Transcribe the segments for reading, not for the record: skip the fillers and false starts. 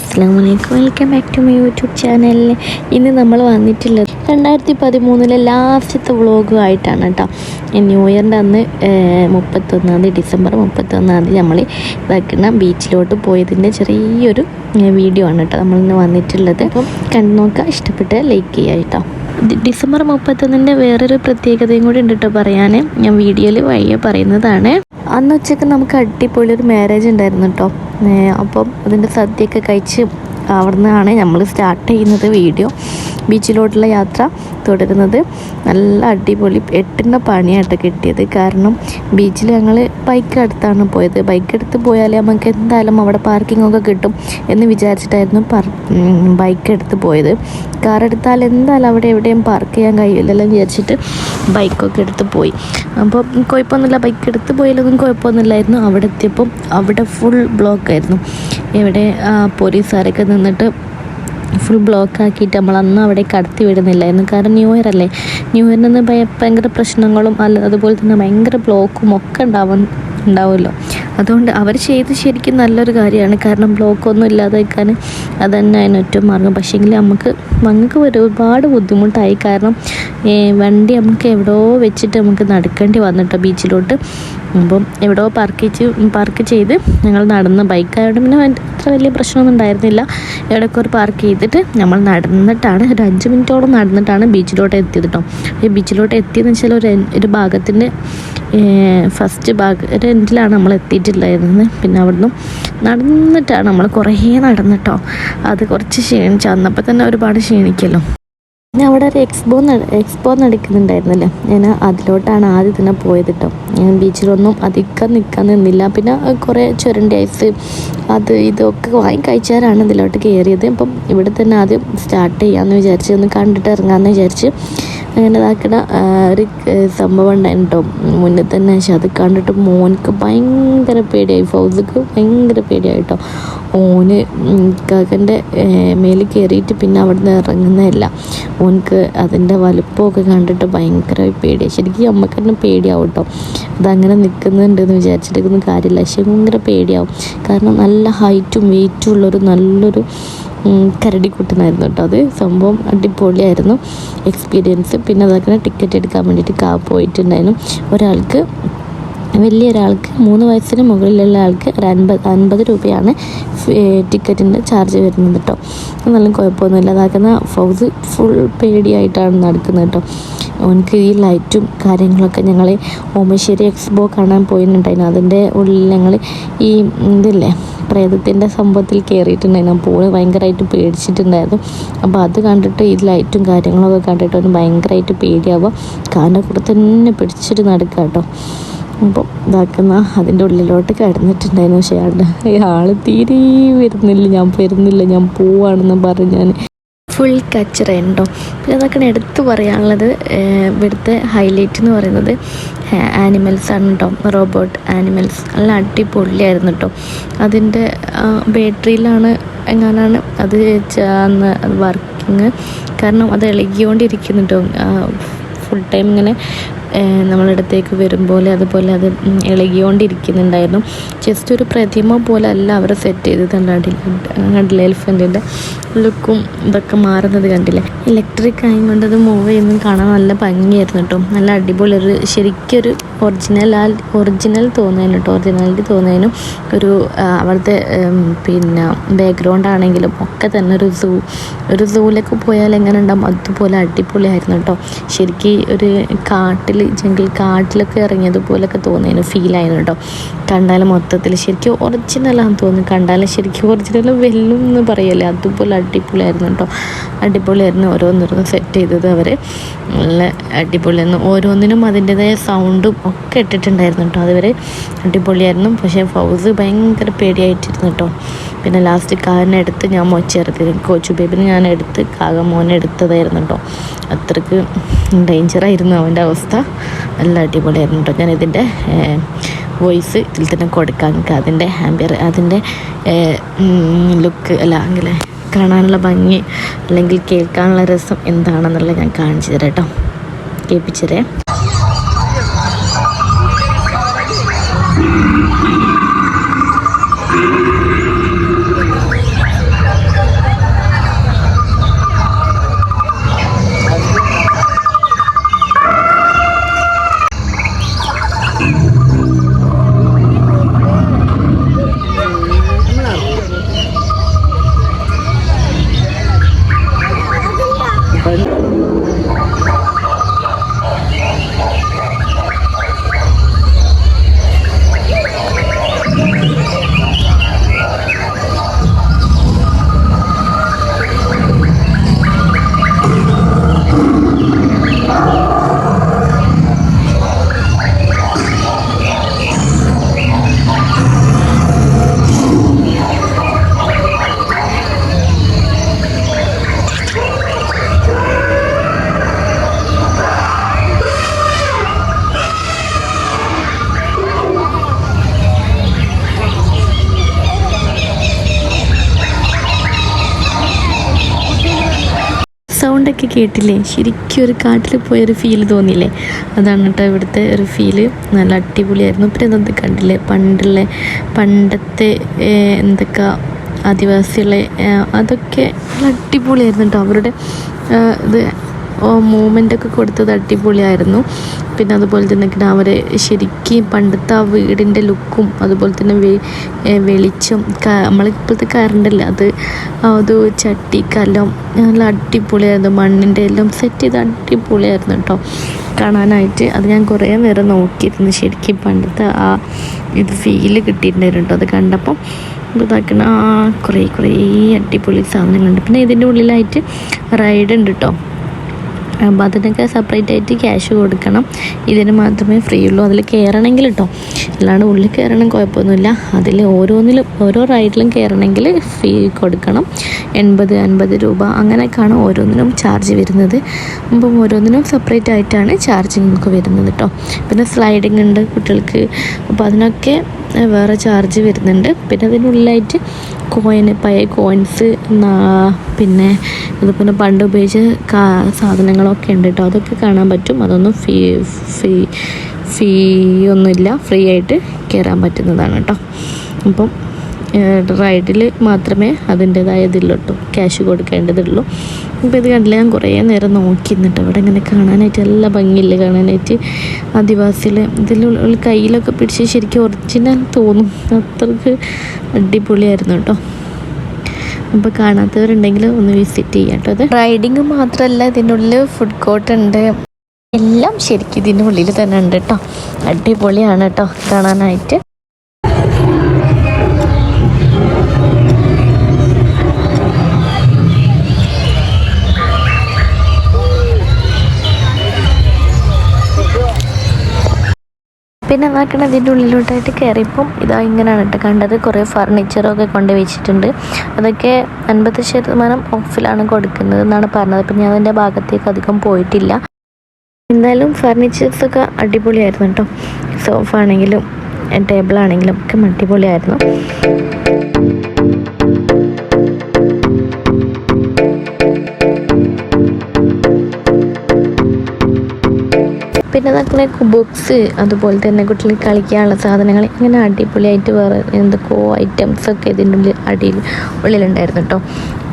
അസ്സലാമലൈക്കും, welcome back to my YouTube ചാനലിൽ. ഇന്ന് നമ്മൾ വന്നിട്ടുള്ളത് 2013 ലാസ്റ്റത്തെ വ്ളോഗുമായിട്ടാണ് കേട്ടോ. ന്യൂ ഇയറിൻ്റെ അന്ന് 31 ഡിസംബർ 31 നമ്മൾ ഇതാക്കുന്ന ബീച്ചിലോട്ട് പോയതിൻ്റെ ചെറിയൊരു വീഡിയോ ആണ് കേട്ടോ നമ്മളിന്ന് വന്നിട്ടുള്ളത്. അപ്പം കണ്ടു നോക്കുക, ഇഷ്ടപ്പെട്ട് ലൈക്ക് ചെയ്യുക കേട്ടോ. ഡിസംബർ 31 വേറൊരു പ്രത്യേകതയും കൂടി ഉണ്ട് കേട്ടോ പറയാൻ. ഞാൻ വീഡിയോയിൽ വഴിയെ പറയുന്നതാണ്. അന്ന് ഉച്ചയ്ക്ക് നമുക്ക് അടിപൊളിയൊരു മാരേജ് ഉണ്ടായിരുന്നു കേട്ടോ. അപ്പം അതിൻ്റെ സദ്യയൊക്കെ കഴിച്ച് അവിടെ നിന്നാണ് നമ്മൾ സ്റ്റാർട്ട് ചെയ്യുന്നത് വീഡിയോ. ബീച്ചിലോട്ടുള്ള യാത്ര തുടരുന്നത്. നല്ല അടിപൊളി 8ൻ്റെ പണിയായിട്ട് കിട്ടിയത്. കാരണം ബീച്ചിൽ ഞങ്ങൾ ബൈക്ക് എടുത്താണ് പോയത്. ബൈക്ക് എടുത്ത് പോയാൽ നമുക്ക് എന്തായാലും അവിടെ പാർക്കിങ്ങൊക്കെ കിട്ടും എന്ന് വിചാരിച്ചിട്ടായിരുന്നു ബൈക്ക് എടുത്ത് പോയത്. കാർ എടുത്താൽ എന്തായാലും അവിടെ എവിടെയും പാർക്ക് ചെയ്യാൻ കഴിയില്ലല്ലോ വിചാരിച്ചിട്ട് ബൈക്കൊക്കെ എടുത്ത് പോയി. അപ്പോൾ കുഴപ്പമൊന്നുമില്ല, ബൈക്ക് എടുത്ത് പോയാലൊന്നും കുഴപ്പമൊന്നുമില്ലായിരുന്നു. അവിടെ എത്തിയപ്പം അവിടെ ഫുൾ ബ്ലോക്കായിരുന്നു. ഇവിടെ പോലീസുകാരൊക്കെ നിന്നിട്ട് ഫുൾ ബ്ലോക്ക് ആക്കിയിട്ട് നമ്മളന്ന് അവിടെ കടത്തി വിടുന്നില്ലായിരുന്നു. കാരണം ന്യൂ ഇയർ അല്ലേ, ന്യൂ ഇയറിന് ഭയങ്കര പ്രശ്നങ്ങളും അതുപോലെ തന്നെ ഭയങ്കര ബ്ലോക്കും ഒക്കെ ഉണ്ടാവുമല്ലോ. അതുകൊണ്ട് അവർ ചെയ്ത് ശരിക്കും നല്ലൊരു കാര്യമാണ്. കാരണം ബ്ലോക്കൊന്നും ഇല്ലാതെ വയ്ക്കാൻ അത് തന്നെ അതിന് ഏറ്റവും മാർഗം. പക്ഷേങ്കിൽ ഞങ്ങൾക്ക് ഒരുപാട് ബുദ്ധിമുട്ടായി. കാരണം വണ്ടി നമുക്ക് എവിടെയോ വെച്ചിട്ട് നമുക്ക് നടക്കേണ്ടി വന്നിട്ടോ ബീച്ചിലോട്ട്. അപ്പം എവിടെയോ പാർക്ക് ചെയ്ത് ഞങ്ങൾ നടന്ന്, ബൈക്കായതുകൊണ്ട് പിന്നെ അത്ര വലിയ പ്രശ്നമൊന്നും ഉണ്ടായിരുന്നില്ല. എവിടെയൊക്കെ ഒരു പാർക്ക് ചെയ്തിട്ട് നമ്മൾ നടന്നിട്ടാണ് ഒരു 5 മിനിറ്റോളം നടന്നിട്ടാണ് ബീച്ചിലോട്ട് എത്തിയത് കേട്ടോ. ഈ ബീച്ചിലോട്ട് എത്തിയെന്ന് വെച്ചാൽ ഒരു ഭാഗത്തിൻ്റെ ഫസ്റ്റ് ഒരു എൻഡിലാണ് നമ്മൾ എത്തിയിട്ടുണ്ടായിരുന്നത്. പിന്നെ അവിടുന്ന് നടന്നിട്ടാണ് നമ്മൾ കുറേ നടന്നിട്ടോ. അത് കുറച്ച് ക്ഷീണിച്ചു. അന്നപ്പോൾ തന്നെ ഒരുപാട് ക്ഷീണിക്കല്ലോ. പിന്നെ അവിടെ ഒരു എക്സ്പോ നടക്കുന്നുണ്ടായിരുന്നല്ലോ. ഞാൻ അതിലോട്ടാണ് ആദ്യം തന്നെ പോയത് കേട്ടോ. ഞാൻ ബീച്ചിലൊന്നും അധികം നിൽക്കാൻ നിന്നില്ല. പിന്നെ കുറേ ചുരണ്ടി ഐസ് അത് ഇതൊക്കെ വാങ്ങി കഴിച്ചാലാണ് ഇതിലോട്ട് കയറിയത്. അപ്പം ഇവിടെ തന്നെ ആദ്യം സ്റ്റാർട്ട് ചെയ്യാമെന്ന് വിചാരിച്ച്, ഒന്ന് കണ്ടിട്ട് ഇറങ്ങാമെന്ന് വിചാരിച്ച് അങ്ങനെ ഇതാക്കണ ഒരു സംഭവം ഉണ്ടായിരുന്നു കേട്ടോ മുന്നിൽ തന്നെ. പക്ഷെ അത് കണ്ടിട്ട് മോനക്ക് ഭയങ്കര പേടിയായി, ഫൗസിക്ക് ഭയങ്കര പേടിയായിട്ടോ. ഓന് കാക്കൻ്റെ മേലിൽ കയറിയിട്ട് പിന്നെ അവിടെ നിന്ന് ഇറങ്ങുന്നതല്ല. ഓനക്ക് അതിൻ്റെ വലുപ്പമൊക്കെ കണ്ടിട്ട് ഭയങ്കരമായി പേടിയായി. ശരിക്കും അമ്മക്ക് തന്നെ പേടിയാവും കേട്ടോ. അതങ്ങനെ നിൽക്കുന്നുണ്ടെന്ന് വിചാരിച്ചിട്ടൊന്നും കാര്യമില്ല. പക്ഷെ ഭയങ്കര പേടിയാവും. കാരണം നല്ല ഹൈറ്റും വെയിറ്റും ഉള്ളൊരു നല്ലൊരു കരടിക്കുട്ടനായിരുന്നു കേട്ടോ. അത് സംഭവം അടിപൊളിയായിരുന്നു എക്സ്പീരിയൻസ്. പിന്നെ അതൊക്കെ ടിക്കറ്റ് എടുക്കാൻ വേണ്ടിയിട്ട് പോയിട്ടുണ്ടായിരുന്നു. ഒരാൾക്ക്, വലിയൊരാൾക്ക് 3 വയസ്സിന് മുകളിലുള്ള ആൾക്ക് ഒരു 50 രൂപയാണ് ടിക്കറ്റിൻ്റെ ചാർജ് വരുന്നത് കേട്ടോ. നല്ല കുഴപ്പമൊന്നുമില്ല. അതാക്കുന്ന ഫൗസ് ഫുൾ പേടിയായിട്ടാണ് നടക്കുന്നത് കേട്ടോ. അവനക്ക് ഈ ലൈറ്റും കാര്യങ്ങളൊക്കെ ഞങ്ങൾ ഓമശ്ശേരി എക്സ്പോ കാണാൻ പോയിട്ടുണ്ടായിരുന്നു. അതിൻ്റെ ഉള്ളിൽ ഞങ്ങൾ ഈ ഇതില്ലേ പ്രേതത്തിൻ്റെ സംഭവത്തിൽ കയറിയിട്ടുണ്ടായിരുന്നു. അപ്പോൾ ഭയങ്കരമായിട്ട് പേടിച്ചിട്ടുണ്ടായിരുന്നു. അപ്പോൾ അത് കണ്ടിട്ട് ഈ ലൈറ്റും കാര്യങ്ങളൊക്കെ കണ്ടിട്ട് അവന് ഭയങ്കരമായിട്ട് പേടിയാവുക. കാലിൻ്റെ കൂടെ തന്നെ പിടിച്ചിട്ട് നടക്കുക കേട്ടോ. അപ്പോൾ ഇതാക്കുന്ന അതിൻ്റെ ഉള്ളിലോട്ട് കിടന്നിട്ടുണ്ടായിരുന്നു. പക്ഷേ ആൾ തീരെ വരുന്നില്ല, ഞാൻ പോവാണെന്ന് പറഞ്ഞ് ഞാൻ ഫുൾ കച്ചറയുണ്ടോ. പിന്നെ അതൊക്കെ എടുത്ത് പറയാനുള്ളത്, ഇവിടുത്തെ ഹൈലൈറ്റ് എന്ന് പറയുന്നത് ആനിമൽസ് ആണ് കേട്ടോ. റോബോട്ട് ആനിമൽസ് നല്ല അടിപൊളിയായിരുന്നു കേട്ടോ. അതിൻ്റെ ബാറ്ററിയിലാണ് എങ്ങാനാണ് അത് വർക്കിങ്. കാരണം അത് ഇളകിക്കൊണ്ടിരിക്കുന്നു കേട്ടോ. ഫുൾ ടൈം ഇങ്ങനെ നമ്മളടുത്തേക്ക് വരുമ്പോലെ അതുപോലെ അത് ഇളകിക്കൊണ്ടിരിക്കുന്നുണ്ടായിരുന്നു. ജസ്റ്റ് ഒരു പ്രതിമ പോലെ അല്ല അവർ സെറ്റ് ചെയ്തത്. കണ്ടില്ല എലിഫൻറ്റിൻ്റെ ലുക്കും ഇതൊക്കെ മാറുന്നത് കണ്ടില്ലേ. ഇലക്ട്രിക് ആയതുകൊണ്ട് അത് മൂവ് ചെയ്യുന്നത് കാണാൻ നല്ല ഭംഗിയായിരുന്നു കേട്ടോ. നല്ല അടിപൊളി ഒരു ശരിക്കൊരു ഒറിജിനൽ തോന്നുന്നതിന് കേട്ടോ. ഒറിജിനാലിറ്റി തോന്നുന്നതിനും ഒരു അവിടുത്തെ പിന്നെ ബാക്ക്ഗ്രൗണ്ട് ആണെങ്കിലും ഒക്കെ തന്നെ ഒരു സൂവിലൊക്കെ പോയാൽ എങ്ങനെ ഉണ്ടാകും അതുപോലെ അടിപൊളിയായിരുന്നു കേട്ടോ. ശരിക്കും ഒരു ജംഗിൾ കാട്ടിലൊക്കെ ഇറങ്ങിയതുപോലൊക്കെ തോന്നിയതിന് ഫീലായിരുന്നു കേട്ടോ. കണ്ടാലും മൊത്തത്തിൽ ശരിക്കും ഒറിജിനലാണെന്ന് തോന്നുന്നു. കണ്ടാലും ശരിക്കും ഒറിജിനൽ വെല്ലും എന്ന് പറയല്ലേ, അതുപോലെ അടിപൊളിയായിരുന്നു കേട്ടോ. അടിപൊളിയായിരുന്നു. ഓരോന്നോരോന്ന് സെറ്റ് ചെയ്തത് അവർ നല്ല അടിപൊളിയായിരുന്നു. ഓരോന്നിനും അതിൻ്റെതായ സൗണ്ടും ഒക്കെ ഇട്ടിട്ടുണ്ടായിരുന്നു കേട്ടോ. അതുവരെ അടിപൊളിയായിരുന്നു. പക്ഷേ ഫൗസ് ഭയങ്കര പേടിയായിട്ടിരുന്നു കേട്ടോ. പിന്നെ ലാസ്റ്റ് കാലിനെടുത്ത് ഞാൻ മൊച്ചേർത്തിരുന്നു. കോച്ചു ബേബിനെ ഞാൻ എടുത്ത് മോനെ എടുത്തതായിരുന്നു കേട്ടോ. അത്രയ്ക്ക് ഡേഞ്ചറായിരുന്നു അവൻ്റെ അവസ്ഥ. നല്ല അടിപൊളിയായിരുന്നു കേട്ടോ. ഞാൻ ഇതിൻ്റെ വോയിസ് ഇതിൽ തന്നെ കൊടുക്കാൻ, അതിൻ്റെ അതിൻ്റെ ലുക്ക് അല്ലെങ്കിൽ കാണാനുള്ള ഭംഗി അല്ലെങ്കിൽ കേൾക്കാനുള്ള രസം എന്താണെന്നുള്ളത് ഞാൻ കാണിച്ചു തരാം കേട്ടോ. കേൾപ്പിച്ചു തരാം. സൗണ്ടൊക്കെ കേട്ടില്ലേ, ശരിക്കും ഒരു കാട്ടിൽ പോയൊരു ഫീൽ തോന്നിയില്ലേ? അതാണ് കേട്ടോ ഇവിടുത്തെ ഒരു ഫീല്. നല്ല അടിപൊളിയായിരുന്നു. പിന്നെ അതൊക്കെ കണ്ടില്ലേ, പണ്ടത്തെ എന്തൊക്കെ ആദിവാസികളെ, അതൊക്കെ നല്ല അടിപൊളിയായിരുന്നു കേട്ടോ. അവരുടെ ഇത് മൂവ്മെൻ്റൊക്കെ കൊടുത്തത് അടിപൊളിയായിരുന്നു. പിന്നെ അതുപോലെ തന്നെ അവർ ശരിക്കും പണ്ടത്തെ ആ വീടിൻ്റെ ലുക്കും അതുപോലെ തന്നെ വെളിച്ചം, നമ്മളിപ്പോഴത്തെ കറണ്ടല്ല, അത് ചട്ടി കലം നല്ല അടിപൊളിയായിരുന്നു. മണ്ണിൻ്റെ എല്ലാം സെറ്റ് ചെയ്ത് അടിപൊളിയായിരുന്നു കേട്ടോ കാണാനായിട്ട്. അത് ഞാൻ കുറേ നേരം നോക്കിയിരുന്നു. ശരിക്കും പണ്ടത്തെ ആ ഇത് ഫീല് കിട്ടിയിട്ടുണ്ടായിരുന്നു കേട്ടോ അത് കണ്ടപ്പം. ഇതാക്കണ കുറേ അടിപൊളി സാധനങ്ങളുണ്ട്. പിന്നെ ഇതിൻ്റെ ഉള്ളിലായിട്ട് റൈഡ് ഉണ്ട് കേട്ടോ. അപ്പോൾ അതിനൊക്കെ സെപ്പറേറ്റ് ആയിട്ട് ക്യാഷ് കൊടുക്കണം. ഇതിന് മാത്രമേ ഫ്രീ ഉള്ളൂ അതിൽ കയറണമെങ്കിൽ കേട്ടോ. അല്ലാണ്ട് ഉള്ളിൽ കയറണം കുഴപ്പമൊന്നുമില്ല. അതിൽ ഓരോ റൈഡിലും കയറണമെങ്കിൽ ഫീ കൊടുക്കണം. 80-50 രൂപ അങ്ങനെയൊക്കെയാണ് ഓരോന്നിനും ചാർജ് വരുന്നത്. അപ്പം ഓരോന്നിനും സെപ്പറേറ്റ് ആയിട്ടാണ് ചാർജിങ്ങൊക്കെ വരുന്നത് കേട്ടോ. പിന്നെ സ്ലൈഡിങ് ഉണ്ട് കുട്ടികൾക്ക്, അപ്പോൾ അതിനൊക്കെ വേറെ ചാർജ് വരുന്നുണ്ട്. പിന്നെ അതിനുള്ളിലായിട്ട് പഴയ കോയിൻസ്, പിന്നെ അതുപോലെ പണ്ട് ഉപയോഗിച്ച സാധനങ്ങളൊക്കെ ഉണ്ട് കേട്ടോ. അതൊക്കെ കാണാൻ പറ്റും. അതൊന്നും ഫീ ഒന്നുമില്ല, ഫ്രീ ആയിട്ട് കയറാൻ പറ്റുന്നതാണ് കേട്ടോ. അപ്പം റൈഡിൽ മാത്രമേ അതിൻ്റേതായ ഇതിലുള്ളൂ കേട്ടോ, ക്യാഷ് കൊടുക്കേണ്ടതുള്ളൂ. അപ്പോൾ ഇത് കണ്ടില്ല, ഞാൻ കുറേ നേരം നോക്കി നിന്നിട്ട് ഇവിടെ ഇങ്ങനെ കാണാനായിട്ട് നല്ല ഭംഗിയില്ല കാണാനായിട്ട്. ആദിവാസികൾ ഇതിലുള്ള കയ്യിലൊക്കെ പിടിച്ച് ശരിക്കും ഒറിജിനൽ തോന്നും, അത്രക്ക് അടിപൊളിയായിരുന്നു കേട്ടോ. അപ്പോൾ കാണാത്തവരുണ്ടെങ്കിൽ ഒന്ന് വിസിറ്റ് ചെയ്യാം കേട്ടോ. അത് റൈഡിങ് മാത്രമല്ല, ഇതിനുള്ളിൽ ഫുഡ് കോർട്ട് ഉണ്ട്, എല്ലാം ശരിക്കും ഇതിൻ്റെ ഉള്ളിൽ തന്നെ ഉണ്ട് കേട്ടോ. അടിപൊളിയാണ് കേട്ടോ കാണാനായിട്ട്. പിന്നെ എന്നാക്കണം ഇതിൻ്റെ ഉള്ളിലോട്ടായിട്ട് കയറിയപ്പം ഇതാ ഇങ്ങനെയാണ് കേട്ടോ കണ്ടത്. കുറേ ഫർണിച്ചറൊക്കെ കൊണ്ട് വെച്ചിട്ടുണ്ട്. അതൊക്കെ 50% ഓഫിലാണ് കൊടുക്കുന്നത് എന്നാണ് പറഞ്ഞത്. അപ്പം ഞാൻ അതിൻ്റെ ഭാഗത്തേക്ക് അധികം പോയിട്ടില്ല. എന്തായാലും ഫർണിച്ചേഴ്സൊക്കെ അടിപൊളിയായിരുന്നു കേട്ടോ. സോഫ ആണെങ്കിലും ടേബിളാണെങ്കിലും ഒക്കെ അടിപൊളിയായിരുന്നു. പിന്നെ അതൊക്കെ ബുക്സ്, അതുപോലെ തന്നെ കുട്ടികൾക്ക് കളിക്കാനുള്ള സാധനങ്ങൾ, ഇങ്ങനെ അടിപൊളിയായിട്ട് വേറെ എന്തൊക്കെയോ ഐറ്റംസൊക്കെ ഇതിൻ്റെ ഉള്ളിലുണ്ടായിരുന്നു കേട്ടോ.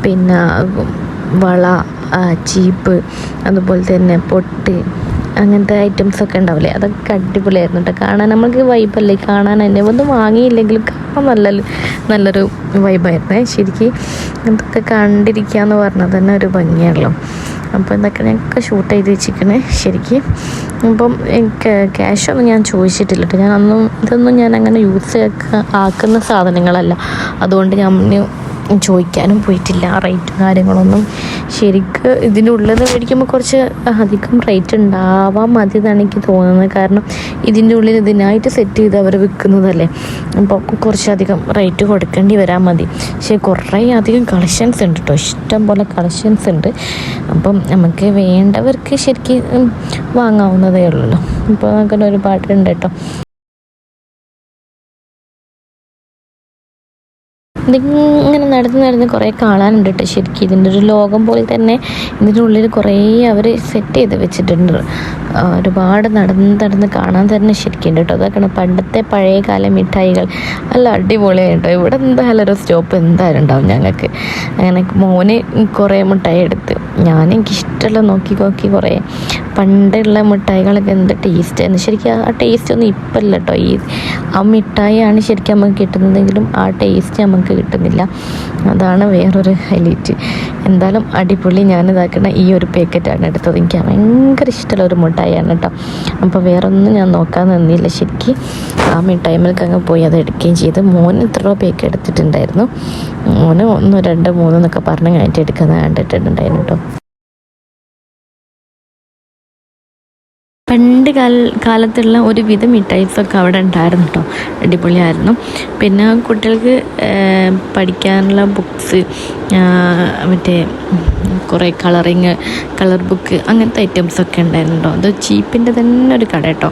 പിന്നെ വള, ചീപ്പ്, അതുപോലെ തന്നെ പൊട്ട്, അങ്ങനത്തെ ഐറ്റംസൊക്കെ ഉണ്ടാവില്ലേ, അതൊക്കെ അടിപൊളിയായിരുന്നു കേട്ടോ കാണാൻ. നമുക്ക് വൈബല്ലേ കാണാൻ തന്നെ. ഒന്നും വാങ്ങിയില്ലെങ്കിലും കാണാൻ നല്ലൊരു വൈബായിരുന്നേ ശരിക്കും. ഇതൊക്കെ കണ്ടിരിക്കുക പറഞ്ഞാൽ തന്നെ ഒരു ഭംഗിയാണല്ലോ. അപ്പോൾ ഇതൊക്കെ ഞങ്ങൾക്ക് ഷൂട്ട് ചെയ്ത് വെച്ചിരിക്കണേ ശരിക്കും. അപ്പം എനിക്ക് ക്യാഷൊന്നും ഞാൻ ചോദിച്ചിട്ടില്ല കേട്ടോ. ഇതൊന്നും ഞാൻ അങ്ങനെ യൂസ് ആക്കുന്ന സാധനങ്ങളല്ല, അതുകൊണ്ട് ഞാൻ ചോദിക്കാനും പോയിട്ടില്ല റേറ്റും കാര്യങ്ങളൊന്നും. ശരിക്ക് ഇതിൻ്റെ ഉള്ളത് മേടിക്കുമ്പോൾ കുറച്ച് അധികം റേറ്റ് ഉണ്ടാവാൻ മതി എന്നാണ് എനിക്ക് തോന്നുന്നത്. കാരണം ഇതിൻ്റെ ഉള്ളിൽ ഇതിനായിട്ട് സെറ്റ് ചെയ്ത് അവർ വിൽക്കുന്നതല്ലേ, അപ്പോൾ കുറച്ചധികം റേറ്റ് കൊടുക്കേണ്ടി വരാൻ മതി. പക്ഷേ കുറേ അധികം കളക്ഷൻസ് ഉണ്ട് കേട്ടോ, ഇഷ്ടം പോലെ കളക്ഷൻസ് ഉണ്ട്. അപ്പം നമുക്ക് വേണ്ടവർക്ക് ശരിക്കും വാങ്ങാവുന്നതേ ഉള്ളൂ. അപ്പോൾ അങ്ങനെ ഒരുപാടുണ്ട് കേട്ടോ. ഇതിങ്ങനെ നടന്ന് കുറേ കാണാനുണ്ട് കേട്ടോ ശരിക്കും. ഇതിൻ്റെ ഒരു ലോകം പോലെ തന്നെ ഇതിൻ്റെ ഉള്ളിൽ കുറേ അവർ സെറ്റ് ചെയ്ത് വെച്ചിട്ടുണ്ട്. ഒരുപാട് നടന്ന് കാണാൻ തന്നെ ശരിക്കും ഉണ്ട് കേട്ടോ. അതൊക്കെയാണ് പണ്ടത്തെ പഴയകാല മിഠായികൾ, നല്ല അടിപൊളിയായിട്ടോ. ഇവിടെ എന്തായാലും ഒരു സ്റ്റോപ്പ് എന്തായാലും ഉണ്ടാവും ഞങ്ങൾക്ക്. അങ്ങനെ മോന് കുറേ മിഠായി എടുത്ത്, എനിക്കിഷ്ടമുള്ള നോക്കി കുറേ പണ്ടുള്ള മിഠായികളൊക്കെ എന്ത് ടേസ്റ്റായിരുന്നു ശരിക്കും. ആ ടേസ്റ്റ് ഒന്നും ഇപ്പം ഇല്ല കേട്ടോ. ആ മിഠായിയാണ് ശരിക്കും നമുക്ക് കിട്ടുന്നതെങ്കിലും ആ ടേസ്റ്റ് നമുക്ക് കിട്ടുന്നില്ല. അതാണ് വേറൊരു ഹൈലൈറ്റ്. എന്തായാലും അടിപൊളി. ഞാനിതാക്കുന്ന ഈ ഒരു പാക്കറ്റാണ് എടുത്തത്. എനിക്ക് ഭയങ്കര ഇഷ്ടമുള്ള ഒരു മിഠായിയാണ് കേട്ടോ. അപ്പോൾ വേറൊന്നും ഞാൻ നോക്കാൻ നിന്നില്ല ശരിക്കും. ആ മിഠായിമേലേക്ക് അങ്ങ് പോയി അത് എടുക്കുകയും ചെയ്ത്. മോന് ഇത്ര പേക്ക് എടുത്തിട്ടുണ്ടായിരുന്നു. മോന് 1, 2, 3 എന്നൊക്കെ പറഞ്ഞ് കഴിഞ്ഞിട്ട് എടുക്കുന്നത് കണ്ടിട്ടുണ്ടായിരുന്നു കേട്ടോ. പണ്ട് കാലത്തുള്ള ഒരുവിധം മിഠായിസൊക്കെ അവിടെ ഉണ്ടായിരുന്നു കേട്ടോ. അടിപൊളിയായിരുന്നു. പിന്നെ കുട്ടികൾക്ക് പഠിക്കാനുള്ള ബുക്സ്, മറ്റേ കുറേ കളർ ബുക്ക്, അങ്ങനത്തെ ഐറ്റംസൊക്കെ ഉണ്ടായിരുന്നു കേട്ടോ. അത് ചീപ്പിൻ്റെ തന്നെ ഒരു കട കേട്ടോ.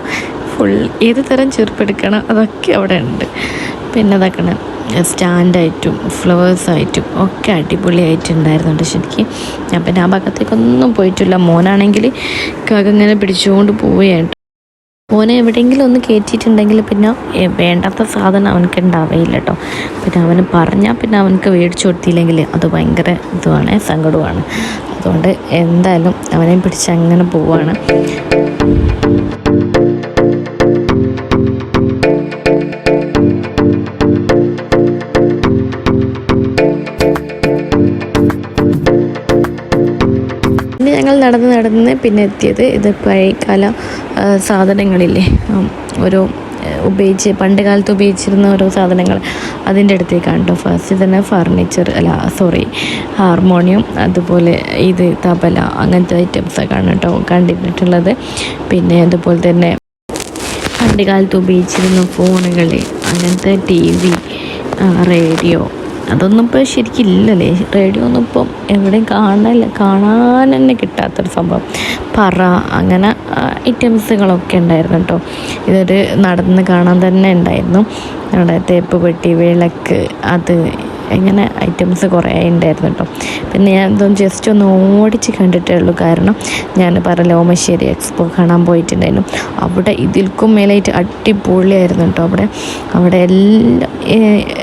ഫുൾ ഏത് തരം ചെറുപ്പെടുക്കണം അതൊക്കെ അവിടെ ഉണ്ട്. പിന്നെ ഇതാക്കണം സ്റ്റാൻഡായിട്ടും ഫ്ലവേഴ്സായിട്ടും ഒക്കെ അടിപൊളിയായിട്ടുണ്ടായിരുന്നുണ്ട് ശരിക്കും. ഞാൻ പിന്നെ ആ ഭാഗത്തേക്കൊന്നും പോയിട്ടില്ല. മോനാണെങ്കിൽ ഇങ്ങനെ പിടിച്ചുകൊണ്ട് പോവുകയാണ്. മോനെ എവിടെയെങ്കിലും ഒന്ന് കയറ്റിയിട്ടുണ്ടെങ്കിൽ പിന്നെ വേണ്ടാത്ത സാധനം അവനക്ക് ഉണ്ടാവുകയില്ല കേട്ടോ. പിന്നെ അവന് പറഞ്ഞാൽ പിന്നെ അവനക്ക് മേടിച്ചു കൊടുത്തില്ലെങ്കിൽ അത് ഭയങ്കര ഇതുമാണ്, സങ്കടമാണ്. അതുകൊണ്ട് എന്തായാലും അവനെ പിടിച്ച് അങ്ങനെ പോവാണ്. പിന്നെ ഞങ്ങൾ നടന്ന് പിന്നെ എത്തിയത് ഇത് പഴയകാല സാധനങ്ങളില്ലേ, ഓരോ പണ്ട് കാലത്ത് ഉപയോഗിച്ചിരുന്ന ഓരോ സാധനങ്ങൾ അതിൻ്റെ അടുത്തേക്കാണ് കേട്ടോ. ഫസ്റ്റ് തന്നെ ഹാർമോണിയം, അതുപോലെ ഇത് തബല, അങ്ങനത്തെ ഐറ്റംസൊക്കെയാണ് കേട്ടോ കണ്ടിട്ടുള്ളത്. പിന്നെ അതുപോലെ തന്നെ പണ്ട് കാലത്ത് ഉപയോഗിച്ചിരുന്ന ഫോണുകൾ, അങ്ങനത്തെ TV, റേഡിയോ, അതൊന്നും ഇപ്പോൾ ശരിക്കും ഇല്ലല്ലേ. റേഡിയോ ഒന്നും ഇപ്പം എവിടെയും കാണാൻ തന്നെ കിട്ടാത്തൊരു സംഭവം. പറ, അങ്ങനെ ഐറ്റംസുകളൊക്കെ ഉണ്ടായിരുന്നു കേട്ടോ. ഇതൊരു നടന്ന് കാണാൻ തന്നെ ഉണ്ടായിരുന്നു. നമ്മുടെ തേപ്പ് പെട്ടി, വിളക്ക്, അത് ഇങ്ങനെ ഐറ്റംസ് കുറേ ഉണ്ടായിരുന്നു കേട്ടോ. പിന്നെ ഞാൻ ഇതൊന്നും ജസ്റ്റ് ഒന്ന് ഓടിച്ച് കണ്ടിട്ടേ ഉള്ളൂ. കാരണം ഞാൻ പറഞ്ഞ ഓമശ്ശേരി എക്സ്പോ കാണാൻ പോയിട്ടുണ്ടായിരുന്നു. അവിടെ ഇതിൽക്കും മേലായിട്ട് അടിപൊളിയായിരുന്നു കേട്ടോ. അവിടെ എല്ലാം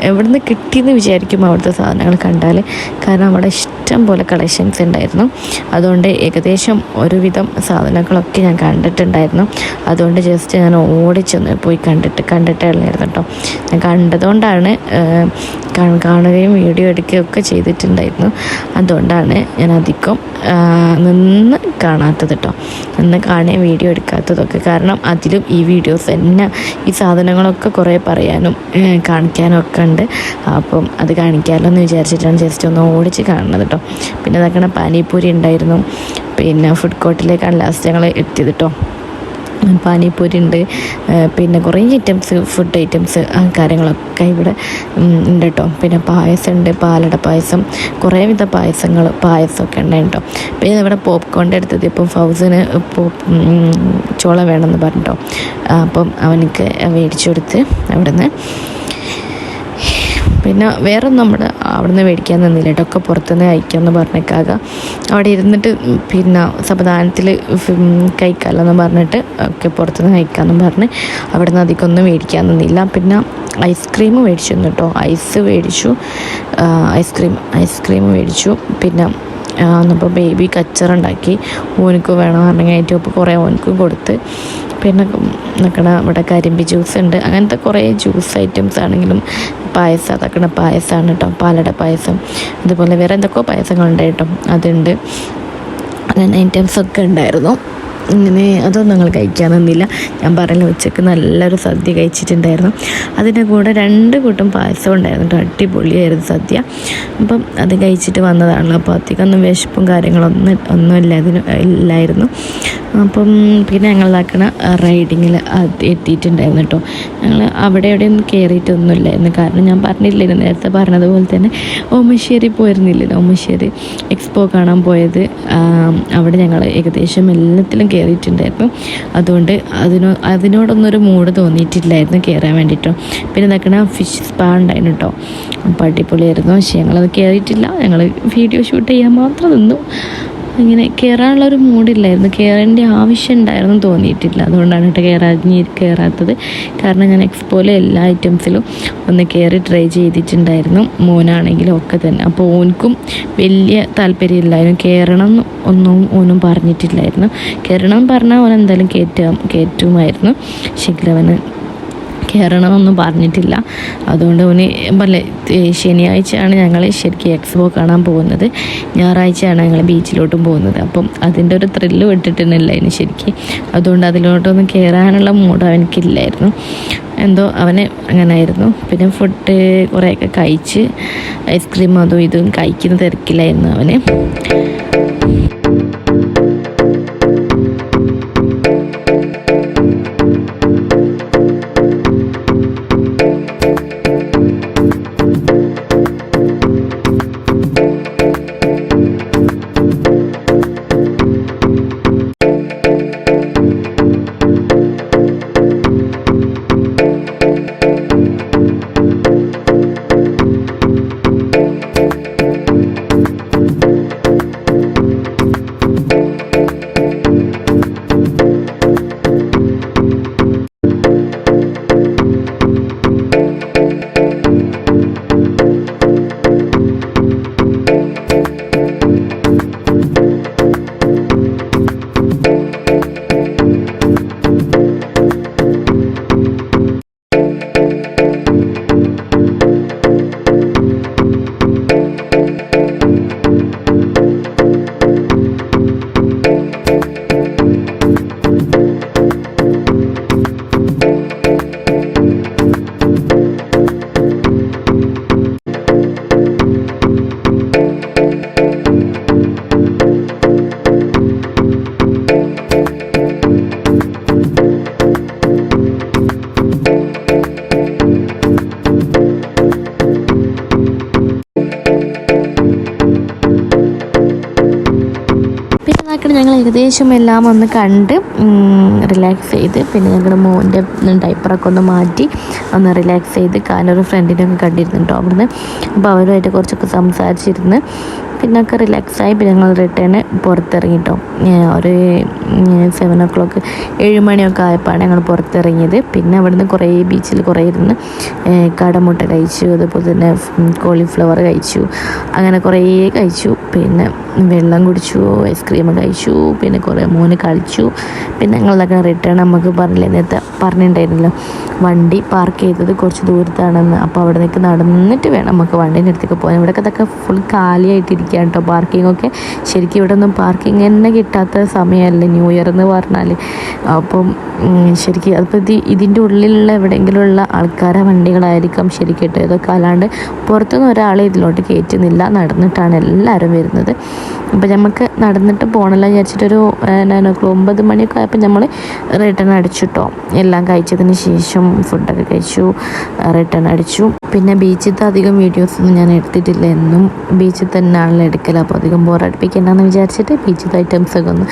എവിടുന്ന് കിട്ടിയെന്ന് വിചാരിക്കും അവിടുത്തെ സാധനങ്ങൾ കണ്ടാൽ. കാരണം അവിടെ ഇഷ്ടം പോലെ കളക്ഷൻസ് ഉണ്ടായിരുന്നു. അതുകൊണ്ട് ഏകദേശം ഒരുവിധം സാധനങ്ങളൊക്കെ ഞാൻ കണ്ടിട്ടുണ്ടായിരുന്നു. അതുകൊണ്ട് ജസ്റ്റ് ഞാൻ ഓടിച്ചൊന്ന് പോയി കണ്ടിട്ടേ ഉള്ളായിരുന്നു കേട്ടോ. ഞാൻ കണ്ടതുകൊണ്ടാണ് കാണുകയും വീഡിയോ എടുക്കുകയും ഒക്കെ ചെയ്തിട്ടുണ്ടായിരുന്നു. അതുകൊണ്ടാണ് ഞാൻ അധികം നിന്ന് കാണാത്തത് കേട്ടോ, നിന്ന് കാണുകയും വീഡിയോ എടുക്കാത്തതൊക്കെ. കാരണം അതിലും ഈ വീഡിയോസ് തന്നെ ഈ സാധനങ്ങളൊക്കെ കുറേ പറയാനും കാണിക്കാനും ഒക്കെ ഉണ്ട്. അപ്പം അത് കാണിക്കാമല്ലോ എന്ന് വിചാരിച്ചിട്ടാണ് ജസ്റ്റ് ഒന്ന് ഓടിച്ച് കാണുന്നത് കേട്ടോ. പിന്നെ അതൊക്കെ പാനിപ്പൂരി ഉണ്ടായിരുന്നു. പിന്നെ ഫുഡ് കോർട്ടിലേക്കാണ് ലാസ്റ്റ് ഞങ്ങൾ എത്തിയത് കേട്ടോ. പാനിപ്പൂരി ഉണ്ട്, പിന്നെ കുറേ ഫുഡ് ഐറ്റംസ് കാര്യങ്ങളൊക്കെ ഇവിടെ ഉണ്ട് കേട്ടോ. പിന്നെ പായസം ഉണ്ട്, പാലട പായസം, കുറേ വിധ പായസമൊക്കെ ഉണ്ടായി കേട്ടോ. പിന്നെ ഇവിടെ പോപ്കോണിൻ്റെ അടുത്തത് ഇപ്പം ഫൗസിന് ചോള വേണമെന്ന് പറഞ്ഞിട്ടോ. അപ്പം അവനക്ക് മേടിച്ചു കൊടുത്ത് അവിടുന്ന്. പിന്നെ വേറൊന്നും അവിടെ നിന്ന് മേടിക്കാൻ നിന്നില്ല കേട്ടോ. ഒക്കെ പുറത്തുനിന്ന് കഴിക്കാമെന്ന് പറഞ്ഞേക്കാക അവിടെ ഇരുന്നിട്ട് പിന്നെ സമാധാനത്തിൽ കഴിക്കാമല്ലോ പറഞ്ഞിട്ട് ഒക്കെ പുറത്തുനിന്ന് കഴിക്കാമെന്ന് പറഞ്ഞ് അവിടെ നിന്ന് അധികം ഒന്നും മേടിക്കാൻ നിന്നില്ല. പിന്നെ ഐസ്ക്രീം മേടിച്ചു കേട്ടോ. ഐസ്ക്രീം മേടിച്ചു. പിന്നെ അപ്പോൾ ബേബി കച്ചറുണ്ടാക്കി, ഓനക്ക് വേണം പറഞ്ഞെങ്കിൽ അപ്പോൾ കുറേ ഓനക്കും കൊടുത്ത്. പിന്നെ ഇവിടെ കരിമ്പി ജ്യൂസ് ഉണ്ട്, അങ്ങനത്തെ കുറേ ജ്യൂസ് ഐറ്റംസ് ആണെങ്കിലും പായസം, അതൊക്കെ പായസമാണ് കേട്ടോ, പാലട പായസം. അതുപോലെ വേറെ എന്തൊക്കെയോ പായസങ്ങളുണ്ട് കേട്ടോ, അതുണ്ട്. അങ്ങനെ ഐറ്റംസൊക്കെ ഉണ്ടായിരുന്നു. ഇങ്ങനെ അതൊന്നും ഞങ്ങൾ കഴിക്കാൻ നിന്നില്ല. ഞാൻ പറഞ്ഞ ഉച്ചയ്ക്ക് നല്ലൊരു സദ്യ കഴിച്ചിട്ടുണ്ടായിരുന്നു. അതിൻ്റെ കൂടെ 2 കൂട്ടം പായസം ഉണ്ടായിരുന്നു. അടിപൊളിയായിരുന്നു സദ്യ. അപ്പം അത് കഴിച്ചിട്ട് വന്നതാണല്ലോ. അപ്പോൾ അധികമൊന്നും വിശപ്പും കാര്യങ്ങളൊന്നും ഇല്ലായിരുന്നു. അപ്പം പിന്നെ ഞങ്ങളിതാക്കണ റൈഡിങ്ങിൽ എത്തിയിട്ടുണ്ടായിരുന്നു കേട്ടോ. ഞങ്ങൾ എവിടെയൊന്നും കയറിയിട്ടൊന്നുമില്ലായിരുന്നു. കാരണം ഞാൻ പറഞ്ഞില്ലായിരുന്നു, നേരത്തെ പറഞ്ഞതുപോലെ തന്നെ ഓമശ്ശേരി പോയിരുന്നില്ലല്ലോ, ഓമശ്ശേരി എക്സ്പോ കാണാൻ പോയത്. അവിടെ ഞങ്ങൾ ഏകദേശം എല്ലാത്തിലും കയറിയിട്ടുണ്ടായിരുന്നു. അതുകൊണ്ട് അതിനോടൊന്നൊരു മൂഡ് തോന്നിയിട്ടില്ലായിരുന്നു കയറാൻ വേണ്ടിയിട്ടോ. പിന്നെ നിൽക്കണ ഫിഷ് സ്പാ ഉണ്ടായിരുന്നു കേട്ടോ. അപ്പോൾ അടിപൊളിയായിരുന്നു. പക്ഷേ ഞങ്ങളത് കയറിയിട്ടില്ല. ഞങ്ങൾ വീഡിയോ ഷൂട്ട് ചെയ്യാൻ മാത്രം നിന്നു. ഇങ്ങനെ കയറാനുള്ളൊരു മൂഡില്ലായിരുന്നു, കയറേണ്ട ആവശ്യം ഉണ്ടായിരുന്നു തോന്നിയിട്ടില്ല. അതുകൊണ്ടാണ് കയറാത്തത്. കാരണം ഞാൻ എക്സ്പോയിലെ എല്ലാ ഐറ്റംസിലും ഒന്ന് കയറി ട്രൈ ചെയ്തിട്ടുണ്ടായിരുന്നു, മോനാണെങ്കിലും ഒക്കെ തന്നെ. അപ്പോൾ ഓനക്കും വലിയ താല്പര്യമില്ലായിരുന്നു, കയറണം ഒന്നും പറഞ്ഞിട്ടില്ലായിരുന്നു. കയറണം പറഞ്ഞാൽ ഓൻ എന്തായാലും കയറ്റുമായിരുന്നു. ശരിക്കും കയറണമെന്നൊന്നും പറഞ്ഞിട്ടില്ല. അതുകൊണ്ട് ഓന് ശനിയാഴ്ചയാണ് ഞങ്ങൾ ശരിക്കും എക്സ്പോ കാണാൻ പോകുന്നത്, ഞായറാഴ്ചയാണ് ഞങ്ങൾ ബീച്ചിലോട്ടും പോകുന്നത്. അപ്പം അതിൻ്റെ ഒരു ത്രില്ല് വിട്ടിട്ടുന്നില്ല അതിന് ശരിക്കും. അതുകൊണ്ട് അതിലോട്ടൊന്നും കയറാനുള്ള മൂഡ് അവനക്കില്ലായിരുന്നു, എന്തോ അവന് അങ്ങനെ ആയിരുന്നു. പിന്നെ ഫുഡ് കുറേയൊക്കെ കഴിച്ച് ഐസ്ക്രീം അതും ഇതും കഴിക്കുന്ന തിരക്കിലായിരുന്നു അവന്. അങ്ങനെയൊക്കെ ഞങ്ങൾ ഏകദേശം എല്ലാം ഒന്ന് കണ്ട് റിലാക്സ് ചെയ്ത് പിന്നെ ഞങ്ങളുടെ മോൻ്റെ ഡൈപ്പറൊക്കെ ഒന്ന് മാറ്റി ഒന്ന് റിലാക്സ് ചെയ്ത് കാരണം ഒരു ഫ്രണ്ടിനൊക്കെ കണ്ടിരുന്നുണ്ടോ അവിടുന്ന്. അപ്പോൾ അവരുമായിട്ട് കുറച്ചൊക്കെ സംസാരിച്ചിരുന്ന് പിന്നൊക്കെ റിലാക്സായി. പിന്നെ ഞങ്ങൾ റിട്ടേൺ പുറത്തിറങ്ങിട്ടോ. ഒരു 7 o'clock 7 മണിയൊക്കെ ആയപ്പോഴാണ് ഞങ്ങൾ പുറത്തിറങ്ങിയത്. പിന്നെ അവിടുന്ന് കുറേ ബീച്ചിൽ കുറേ ഇരുന്ന് കടമുട്ട കഴിച്ചു, അതുപോലെ തന്നെ കോളിഫ്ലവർ കഴിച്ചു, അങ്ങനെ കുറേ കഴിച്ചു. പിന്നെ വെള്ളം കുടിച്ചു, ഐസ്ക്രീം കഴിച്ചു, പിന്നെ കുറേ മോന് കളിച്ചു. പിന്നെ ഞങ്ങളതൊക്കെ റിട്ടേൺ നമുക്ക് നേരത്തെ പറഞ്ഞിട്ടുണ്ടായിരുന്നല്ലോ വണ്ടി പാർക്ക് ചെയ്തത് കുറച്ച് ദൂരത്താണെന്ന്. അപ്പോൾ അവിടെ നിന്നൊക്കെ നടന്നിട്ട് വേണം നമുക്ക് വണ്ടീൻ്റെ അടുത്തേക്ക് പോകാൻ. ഇവിടെയൊക്കെ ഇതൊക്കെ ഫുൾ കാലിയായിട്ടിരിക്കുകയാണ് കേട്ടോ പാർക്കിങ്ങൊക്കെ. ശരിക്കും ഇവിടെ ഒന്നും പാർക്കിംഗ് തന്നെ കിട്ടാത്ത സമയമല്ലേ ന്യൂ ഇയർ എന്ന് പറഞ്ഞാൽ. അപ്പം ശരിക്കും അതിപ്പോൾ ഇതിൻ്റെ ഉള്ളിലുള്ള എവിടെയെങ്കിലുമുള്ള ആൾക്കാരെ വണ്ടികളായിരിക്കാം ശരിക്കും കേട്ടോ ഇതൊക്കെ. അല്ലാണ്ട് പുറത്തുനിന്ന് ഒരാളെ ഇതിലോട്ട് കയറ്റുന്നില്ല, നടന്നിട്ടാണ് എല്ലാവരും വരുന്നത്. അപ്പോൾ നമുക്ക് നടന്നിട്ട് പോകണമല്ലോ വിചാരിച്ചിട്ടൊരു 9 മണിയൊക്കെ ആയപ്പോൾ നമ്മൾ റിട്ടേൺ അടിച്ചിട്ടോ. എല്ലാം കഴിച്ചതിന് ശേഷം ഫുഡൊക്കെ കഴിച്ചു, റിട്ടേൺ അടിച്ചു. പിന്നെ ബീച്ചിലത്തെ അധികം വീഡിയോസൊന്നും ഞാൻ എടുത്തിട്ടില്ല, എന്നും ബീച്ചിൽ തന്നെയാണല്ലോ എടുക്കൽ. അപ്പോൾ അധികം ബോറടിപ്പിക്കേണ്ടെന്ന് വിചാരിച്ചിട്ട് ബീച്ചിലത്തെ ഐറ്റംസൊക്കെ ഒന്നും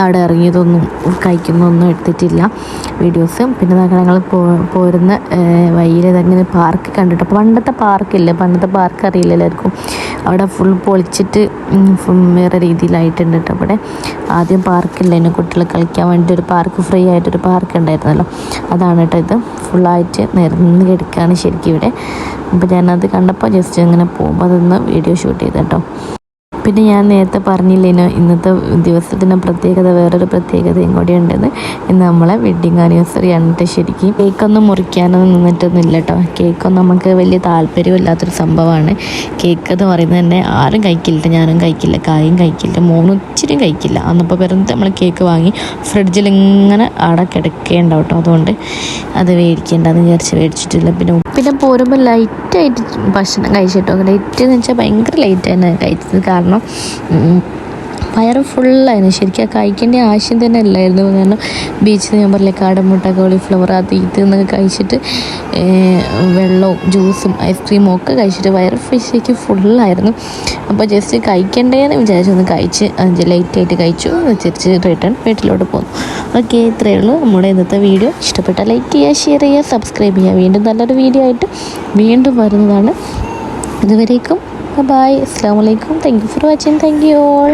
അവിടെ ഇറങ്ങിയതൊന്നും കഴിക്കുന്നൊന്നും എടുത്തിട്ടില്ല വീഡിയോസ്. പിന്നെ ഞങ്ങൾ പോരുന്ന വഴിയിൽ ഇതങ്ങനെ പാർക്ക് കണ്ടിട്ട്, അപ്പോൾ പണ്ടത്തെ പാർക്കില്ലേ, പണ്ടത്തെ പാർക്ക് അറിയില്ല എല്ലാവർക്കും, അവിടെ ഫുൾ പൊളിച്ചിട്ട് വേറെ രീതിയിലായിട്ടുണ്ട് കേട്ടോ. അവിടെ ആദ്യം പാർക്കില്ലായിരുന്നു, കുട്ടികൾ കളിക്കാൻ വേണ്ടി ഒരു പാർക്ക്, ഫ്രീ ആയിട്ടൊരു പാർക്ക് ഉണ്ടായിരുന്നല്ലോ, അതാണ് കേട്ടോ ഇത്. ഫുള്ളായിട്ട് നിരന്ന് കിടക്കുകയാണ് ശരിക്കും ഇവിടെ. അപ്പോൾ ഞാനത് കണ്ടപ്പോൾ ജസ്റ്റ് അങ്ങനെ പോകുമ്പോൾ അതൊന്ന് വീഡിയോ ഷൂട്ട് ചെയ്ത് കേട്ടോ. പിന്നെ ഞാൻ നേരത്തെ പറഞ്ഞില്ലേനോ ഇന്നത്തെ ദിവസത്തിൻ്റെ പ്രത്യേകത, വേറൊരു പ്രത്യേകതയും കൂടി ഉണ്ടെന്ന്. ഇന്ന് നമ്മളെ വെഡ്ഡിങ് ആനിവേഴ്സറി ആണ്. ശരിക്കും കേക്കൊന്നും മുറിക്കാനൊന്നും നിന്നിട്ടൊന്നുമില്ല കേട്ടോ. കേക്കൊന്നും നമുക്ക് വലിയ താല്പര്യമില്ലാത്തൊരു സംഭവമാണ്. കേക്ക് എന്ന് പറയുന്നത് തന്നെ ആരും കഴിക്കില്ല, ഞാനും കഴിക്കില്ല, കായും കഴിക്കില്ല, മോനും ഇച്ചിരി കഴിക്കില്ല. അന്നപ്പോൾ വെറുതെ നമ്മൾ കേക്ക് വാങ്ങി ഫ്രിഡ്ജിൽ ഇങ്ങനെ അവിടെ കിടക്കേണ്ടാവും കേട്ടോ. അതുകൊണ്ട് അത് മേടിക്കേണ്ടെന്ന് വിചാരിച്ച് മേടിച്ചിട്ടില്ല. പിന്നെ പോരുമ്പോൾ ലൈറ്റായിട്ട് ഭക്ഷണം കഴിച്ചിട്ടോ. ലൈറ്റ് എന്ന് വെച്ചാൽ ഭയങ്കര ലൈറ്റാണ് കഴിച്ചത്. കാരണം വയറ് ഫുള്ളായിരുന്നു. ശരിക്കും കഴിക്കേണ്ട ആവശ്യം തന്നെ അല്ലായിരുന്നു. കാരണം ബീച്ചിൽ ഞാൻ പറഞ്ഞില്ലേ കാടമുട്ട, കോളിഫ്ലവർ, അത് ഇത് എന്നൊക്കെ കഴിച്ചിട്ട് വെള്ളവും ജ്യൂസും ഐസ്ക്രീമും ഒക്കെ കഴിച്ചിട്ട് വയറ് ശരിക്കും ഫുള്ളായിരുന്നു. അപ്പോൾ ജസ്റ്റ് കഴിക്കണ്ടേന്ന് വിചാരിച്ചൊന്ന് കഴിച്ച് ലൈറ്റായിട്ട് കഴിച്ചു, തിരിച്ച് റിട്ടേൺ വീട്ടിലോട്ട് പോന്നു. ഓക്കെ, ഇത്രയേ ഉള്ളൂ നമ്മുടെ ഇന്നത്തെ വീഡിയോ. ഇഷ്ടപ്പെട്ടാൽ ലൈക്ക് ചെയ്യുക, ഷെയർ ചെയ്യുക, സബ്സ്ക്രൈബ് ചെയ്യുക. വീണ്ടും നല്ലൊരു വീഡിയോ ആയിട്ട് വീണ്ടും വരുന്നതാണ്. അതുവരേക്കും ബൈ, അസ്സലാമു അലൈക്കും. Thank you for watching. Thank you all.